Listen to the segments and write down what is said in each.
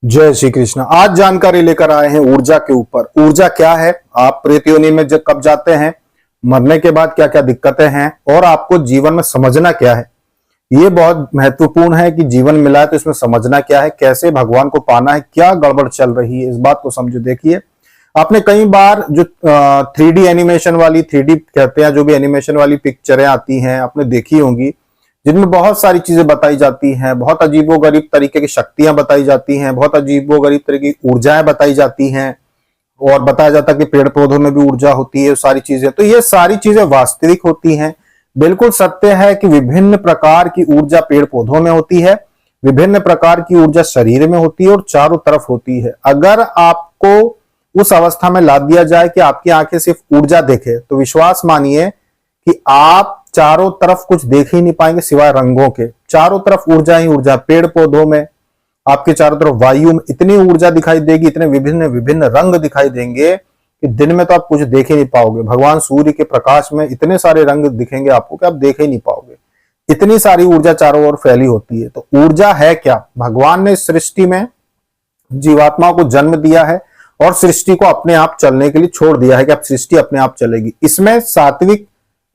जय श्री कृष्ण। आज जानकारी लेकर आए हैं ऊर्जा के ऊपर। ऊर्जा क्या है, आप प्रेत योनि में जब कब जाते हैं, मरने के बाद क्या क्या दिक्कतें हैं और आपको जीवन में समझना क्या है। ये बहुत महत्वपूर्ण है कि जीवन मिला है तो इसमें समझना क्या है, कैसे भगवान को पाना है, क्या गड़बड़ चल रही है, इस बात को समझो। देखिए, आपने कई बार जो 3D एनिमेशन वाली, 3D कहते हैं, जो भी एनिमेशन वाली पिक्चरें आती हैं आपने देखी होंगी, जिनमें बहुत सारी चीजें बताई जाती हैं, बहुत अजीबोगरीब तरीके की शक्तियां बताई जाती हैं, बहुत अजीबोगरीब तरीके की ऊर्जाएं बताई जाती हैं और बताया जाता है कि पेड़ पौधों में भी ऊर्जा होती है, सारी चीजें। तो ये सारी चीजें वास्तविक होती हैं। बिल्कुल सत्य है कि विभिन्न प्रकार की ऊर्जा पेड़ पौधों में होती है, विभिन्न प्रकार की ऊर्जा शरीर में होती है और चारों तरफ होती है। अगर आपको उस अवस्था में ला दिया जाए कि आपकी आंखें सिर्फ ऊर्जा देखे, तो विश्वास मानिए कि आप चारों तरफ कुछ देख ही नहीं पाएंगे सिवाय रंगों के। चारों तरफ ऊर्जा ही ऊर्जा। पेड़ पौधों में, आपके चारों तरफ वायु में इतनी ऊर्जा दिखाई देगी, इतने विभिन्न विभिन्न रंग दिखाई देंगे कि दिन में तो आप कुछ देख ही नहीं पाओगे। भगवान सूर्य के प्रकाश में इतने सारे रंग दिखेंगे आपको कि आप देख ही नहीं पाओगे। इतनी सारी ऊर्जा चारों ओर फैली होती है। तो ऊर्जा है क्या? भगवान ने सृष्टि में जीवात्माओं को जन्म दिया है और सृष्टि को अपने आप चलने के लिए छोड़ दिया है कि अब सृष्टि अपने आप चलेगी। इसमें सात्विक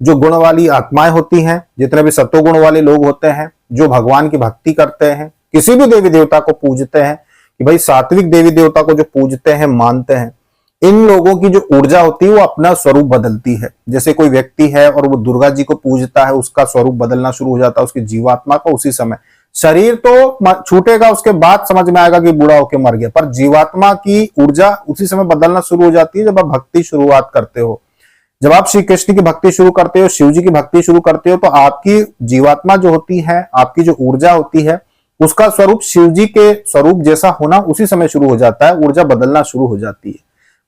जो गुण वाली आत्माएं होती हैं, जितने भी सत्व गुण वाले लोग होते हैं, जो भगवान की भक्ति करते हैं, किसी भी देवी देवता को पूजते हैं, कि भाई सात्विक देवी देवता को जो पूजते हैं, मानते हैं, इन लोगों की जो ऊर्जा होती है वो अपना स्वरूप बदलती है। जैसे कोई व्यक्ति है और वो दुर्गा जी को पूजता है, उसका स्वरूप बदलना शुरू हो जाता है उसकी जीवात्मा का उसी समय। शरीर तो छूटेगा, उसके बाद समझ में आएगा कि बूढ़ा होकर मर गया, पर जीवात्मा की ऊर्जा उसी समय बदलना शुरू हो जाती है जब आप भक्ति शुरुआत करते हो। जब आप श्री कृष्ण की भक्ति शुरू करते हो, शिव जी की भक्ति शुरू करते हो, तो आपकी जीवात्मा जो होती है, आपकी जो ऊर्जा होती है, उसका स्वरूप शिव जी के स्वरूप जैसा होना उसी समय शुरू हो जाता है, ऊर्जा बदलना शुरू हो जाती है।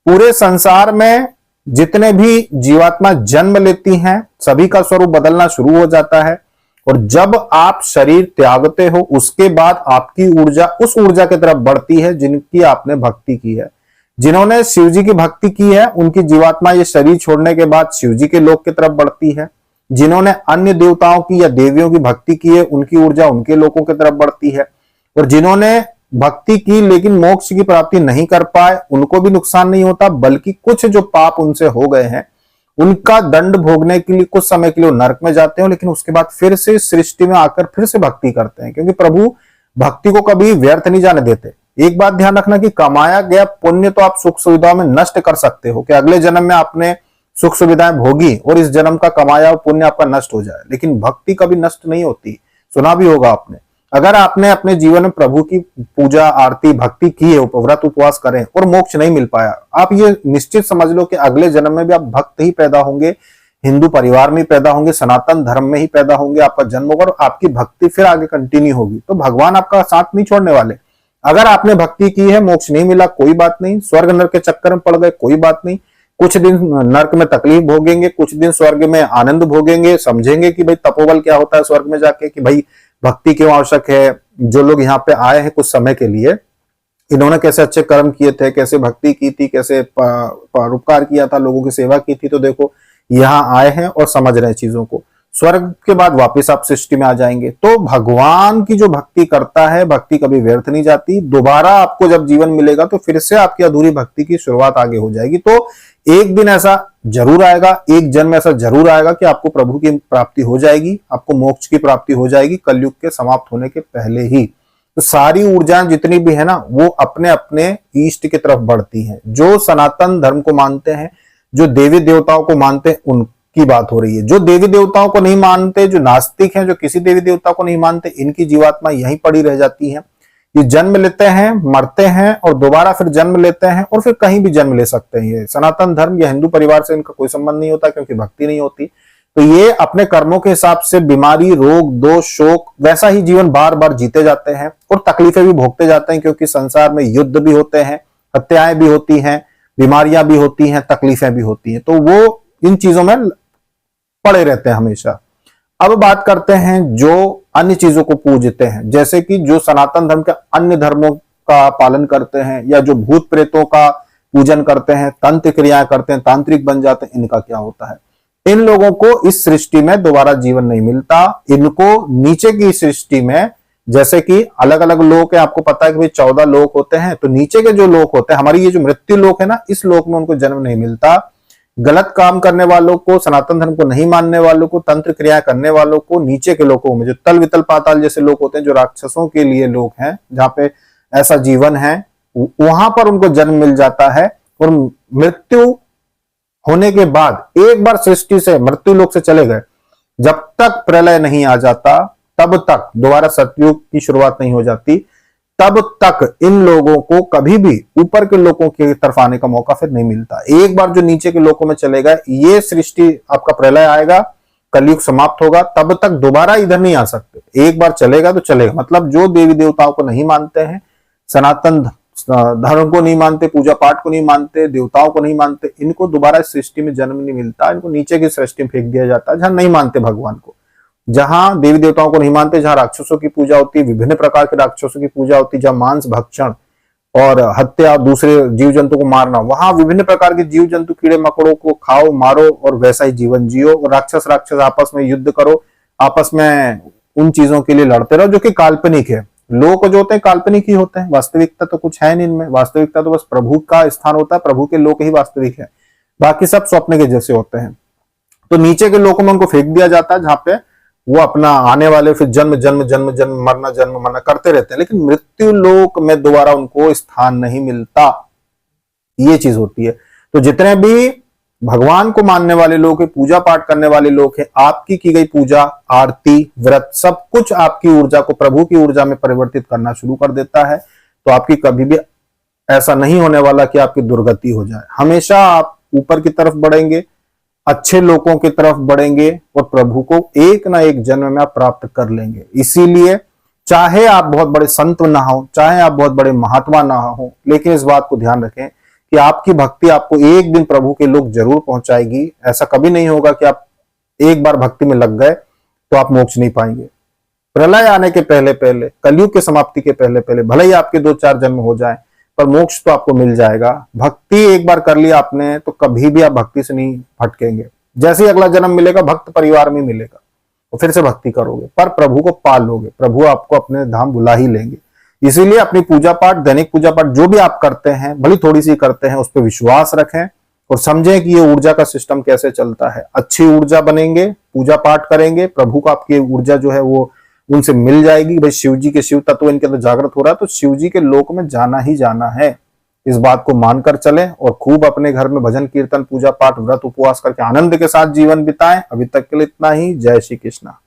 पूरे संसार में जितने भी जीवात्मा जन्म लेती हैं, सभी का स्वरूप बदलना शुरू हो जाता है। और जब आप शरीर त्यागते हो, उसके बाद आपकी ऊर्जा उस ऊर्जा की तरफ बढ़ती है जिनकी आपने भक्ति की है। जिन्होंने शिव जी की भक्ति की है, उनकी जीवात्मा ये शरीर छोड़ने के बाद शिव जी के लोक की तरफ बढ़ती है। जिन्होंने अन्य देवताओं की या देवियों की भक्ति की है, उनकी ऊर्जा उनके लोकों की तरफ बढ़ती है। और जिन्होंने भक्ति की लेकिन मोक्ष की प्राप्ति नहीं कर पाए, उनको भी नुकसान नहीं होता, बल्कि कुछ जो पाप उनसे हो गए हैं, उनका दंड भोगने के लिए कुछ समय के लिए नरक में जाते हैं, लेकिन उसके बाद फिर से सृष्टि में आकर फिर से भक्ति करते हैं, क्योंकि प्रभु भक्ति को कभी व्यर्थ नहीं जाने देते। एक बात ध्यान रखना कि कमाया गया पुण्य तो आप सुख सुविधाओं में नष्ट कर सकते हो, कि अगले जन्म में आपने सुख सुविधाएं भोगी और इस जन्म का कमाया पुण्य आपका नष्ट हो जाए, लेकिन भक्ति कभी नष्ट नहीं होती। सुना भी होगा आपने, अगर आपने अपने जीवन में प्रभु की पूजा आरती भक्ति की है, व्रत उपवास करें और मोक्ष नहीं मिल पाया, आप ये निश्चित समझ लो कि अगले जन्म में भी आप भक्त ही पैदा होंगे, हिंदू परिवार में ही पैदा होंगे, सनातन धर्म में ही पैदा होंगे, आपका जन्म होगा और आपकी भक्ति फिर आगे कंटिन्यू होगी। तो भगवान आपका साथ नहीं छोड़ने वाले। अगर आपने भक्ति की है, मोक्ष नहीं मिला, कोई बात नहीं, स्वर्ग नरक के चक्कर में पड़ गए, कोई बात नहीं, कुछ दिन नरक में तकलीफ भोगेंगे, कुछ दिन स्वर्ग में आनंद भोगेंगे, समझेंगे कि भाई तपोबल क्या होता है स्वर्ग में जाके, कि भाई भक्ति क्यों आवश्यक है। जो लोग यहाँ पे आए हैं कुछ समय के लिए, इन्होंने कैसे अच्छे कर्म किए थे, कैसे भक्ति की थी, कैसे परोपकार किया था, लोगों की सेवा की थी, तो देखो यहाँ आए हैं और समझ रहे हैं चीजों को। स्वर्ग के बाद वापस आप सृष्टि में आ जाएंगे। तो भगवान की जो भक्ति करता है, भक्ति कभी व्यर्थ नहीं जाती। दोबारा आपको जब जीवन मिलेगा तो फिर से आपकी अधूरी भक्ति की शुरुआत आगे हो जाएगी। तो एक दिन ऐसा जरूर आएगा, एक जन्म ऐसा जरूर आएगा कि आपको प्रभु की प्राप्ति हो जाएगी, आपको मोक्ष की प्राप्ति हो जाएगी कलयुग के समाप्त होने के पहले ही। तो सारी ऊर्जाएं जितनी भी है ना, वो अपने अपने इष्ट की तरफ बढ़ती हैं। जो सनातन धर्म को मानते हैं, जो देवी देवताओं को मानते हैं, उनकी बात हो रही है। जो देवी देवताओं को नहीं मानते, जो नास्तिक हैं, जो किसी देवी देवता को नहीं मानते, इनकी जीवात्मा यहीं पड़ी रह जाती है। ये जन्म लेते हैं, मरते हैं और दोबारा फिर जन्म लेते हैं और फिर कहीं भी जन्म ले सकते हैं। ये सनातन धर्म या हिंदू परिवार से इनका कोई संबंध नहीं होता, क्योंकि भक्ति नहीं होती। तो ये अपने कर्मों के हिसाब से बीमारी, रोग, दोष, शोक, वैसा ही जीवन बार बार जीते जाते हैं और तकलीफें भी भोगते जाते हैं, क्योंकि संसार में युद्ध भी होते हैं, हत्याएं भी होती हैं, बीमारियां भी होती हैं, तकलीफें भी होती हैं। तो वो इन चीजों में पड़े रहते हैं हमेशा। अब बात करते हैं जो अन्य चीजों को पूजते हैं, जैसे कि जो सनातन धर्म के अन्य धर्मों का पालन करते हैं, या जो भूत प्रेतों का पूजन करते हैं, तंत्र क्रियाएं करते हैं, तांत्रिक बन जाते हैं, इनका क्या होता है। इन लोगों को इस सृष्टि में दोबारा जीवन नहीं मिलता। इनको नीचे की सृष्टि में, जैसे कि अलग अलग लोक है, आपको पता है कि भाई 14 लोक होते हैं, तो नीचे के जो लोक होते हैं, हमारी ये जो मृत्यु लोक है ना, इस लोक में उनको जन्म नहीं मिलता। गलत काम करने वालों को, सनातन धर्म को नहीं मानने वालों को, तंत्र क्रिया करने वालों को नीचे के लोकों में, जो तल वितल पाताल जैसे लोग होते हैं, जो राक्षसों के लिए लोग हैं, जहां पे ऐसा जीवन है, वहां पर उनको जन्म मिल जाता है। और मृत्यु होने के बाद एक बार सृष्टि से, मृत्यु लोक से चले गए, जब तक प्रलय नहीं आ जाता, तब तक दोबारा सतयुग की शुरुआत नहीं हो जाती, तब तक इन लोगों को कभी भी ऊपर के लोगों की तरफ आने का मौका फिर नहीं मिलता। एक बार जो नीचे के लोगों में चले गए, ये सृष्टि, आपका प्रलय आएगा, कलयुग समाप्त होगा, तब तक दोबारा इधर नहीं आ सकते। एक बार चलेगा तो चलेगा। मतलब जो देवी देवताओं को नहीं मानते हैं, सनातन धर्म को नहीं मानते, पूजा पाठ को नहीं मानते, देवताओं को नहीं मानते, इनको दोबारा इस सृष्टि में जन्म नहीं मिलता। इनको नीचे की सृष्टि में फेंक दिया जाता है, जहां नहीं मानते भगवान को, जहां देवी देवताओं को नहीं मानते, जहां राक्षसों की पूजा होती है, विभिन्न प्रकार के राक्षसों की पूजा होती है, जहां मांस भक्षण और हत्या, दूसरे जीव जंतु को मारना, वहां विभिन्न प्रकार के जीव जंतु, कीड़े मकोड़ों को खाओ, मारो और वैसा ही जीवन जियो। और राक्षस आपस में युद्ध करो, आपस में उन चीजों के लिए लड़ते रहो जो कि काल्पनिक है। लोग जो होते हैं काल्पनिक ही होते हैं, वास्तविकता तो कुछ है नहीं इनमें। वास्तविकता तो बस प्रभु का स्थान होता है, प्रभु के लोक ही वास्तविक है, बाकी सब स्वप्न के जैसे होते हैं। तो नीचे के लोकों में उनको फेंक दिया जाता है, जहां पे वो अपना आने वाले फिर जन्म जन्म जन्म जन्म मरना करते रहते हैं, लेकिन मृत्यु लोक में दोबारा उनको स्थान नहीं मिलता। ये चीज होती है। तो जितने भी भगवान को मानने वाले लोग हैं, पूजा पाठ करने वाले लोग हैं, आपकी की गई पूजा, आरती, व्रत, सब कुछ आपकी ऊर्जा को प्रभु की ऊर्जा में परिवर्तित करना शुरू कर देता है। तो आपकी कभी भी ऐसा नहीं होने वाला कि आपकी दुर्गति हो जाए। हमेशा आप ऊपर की तरफ बढ़ेंगे, अच्छे लोगों की तरफ बढ़ेंगे और प्रभु को एक ना एक जन्म में आप प्राप्त कर लेंगे। इसीलिए चाहे आप बहुत बड़े संत ना हो, चाहे आप बहुत बड़े महात्मा ना हो, लेकिन इस बात को ध्यान रखें कि आपकी भक्ति आपको एक दिन प्रभु के लोग जरूर पहुंचाएगी। ऐसा कभी नहीं होगा कि आप एक बार भक्ति में लग गए तो आप मोक्ष नहीं पाएंगे। प्रलय आने के पहले पहले, कलयुग की समाप्ति के पहले पहले, भले ही आपके 2-4 जन्म हो जाए, पर मोक्ष तो आपको मिल जाएगा। भक्ति एक बार कर लिया आपने तो कभी भी आप भक्ति से नहीं भटकेंगे। जैसे ही अगला जन्म मिलेगा, भक्त परिवार में मिलेगा, तो फिर से भक्ति करोगे, पर प्रभु को पाल लोगे, प्रभु आपको अपने धाम बुला ही लेंगे। इसीलिए अपनी पूजा पाठ, दैनिक पूजा पाठ जो भी आप करते हैं, भले थोड़ी सी करते हैं, उस पर विश्वास रखें और समझें कि ये ऊर्जा का सिस्टम कैसे चलता है। अच्छी ऊर्जा बनेंगे, पूजा पाठ करेंगे, प्रभु को आपकी ऊर्जा जो है वो उनसे मिल जाएगी। भाई शिव जी के शिव तत्व इनके अंदर जागृत हो रहा है, तो शिव जी के लोक में जाना ही जाना है। इस बात को मानकर चलें और खूब अपने घर में भजन कीर्तन, पूजा पाठ, व्रत, उपवास करके आनंद के साथ जीवन बिताएं। अभी तक के लिए इतना ही। जय श्री कृष्णा।